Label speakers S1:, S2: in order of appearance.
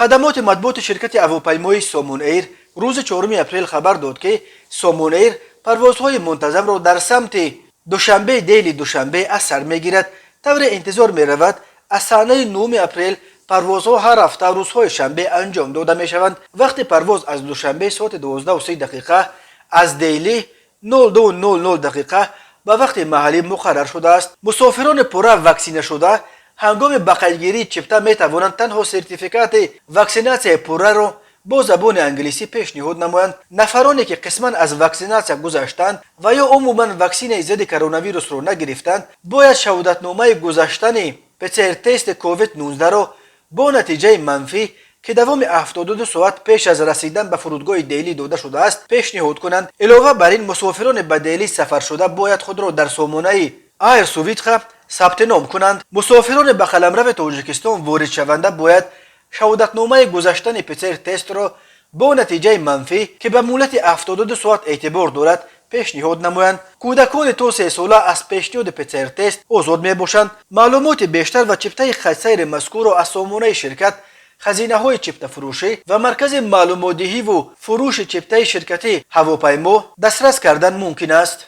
S1: خدمات مطبوعات شرکت هواپیمای سامون ایر روز 4 اپریل خبر داد که سامون ایر پروازهای منتظم را در سمت دوشنبه دیل دوشنبه از سر میگیرد. طور انتظار می رود از صحنه 9 اپریل پروازها هر هفته روزهای شنبه انجام داده می شوند. وقت پرواز از دوشنبه ساعت 12:30 از دیلی 02:00 دقیقه به وقت محلی مقرر شده است. مسافران پوره واکسینه شده هنگام بقیه‌گیری چپته می توانند تنها سرتیفیکات واکسیناسیون پوره را با زبان انگلیسی پیشنهاد نمایند. نفرانی که قسما از واکسیناسیون گذشتند و یا عموما واکسن ضد کرونا ویروس را نگرفتند باید شهادتنامه گذشتن PCR تست کووید 19 را با نتیجه منفی که دوام 72 ساعت پیش از رسیدن به فرودگاه دیلی داده شده است پیشنهاد کنند. علاوه بر این مسافران به دیلی سفر شده باید خود را در سامانه ایر سوویتخ ثبت نام کنند. مسافران به قلمرو تاجیکستان وارد شونده باید شهادتنامه گذشتن PCR تست را با نتیجه منفی که به مدت 72 ساعت اعتبار دارد پیشنهاد نمایند. کودکان تا 3 ساله از پیشنهاد PCR تست آزاد می باشند. معلومات بیشتر و چپته خط سیر مذکور را از سامانه شرکت، خزینه های چپته فروشی و مرکز معلومات دهی و فروش چپته شرکتی هواپیما دسترس کردن ممکن است.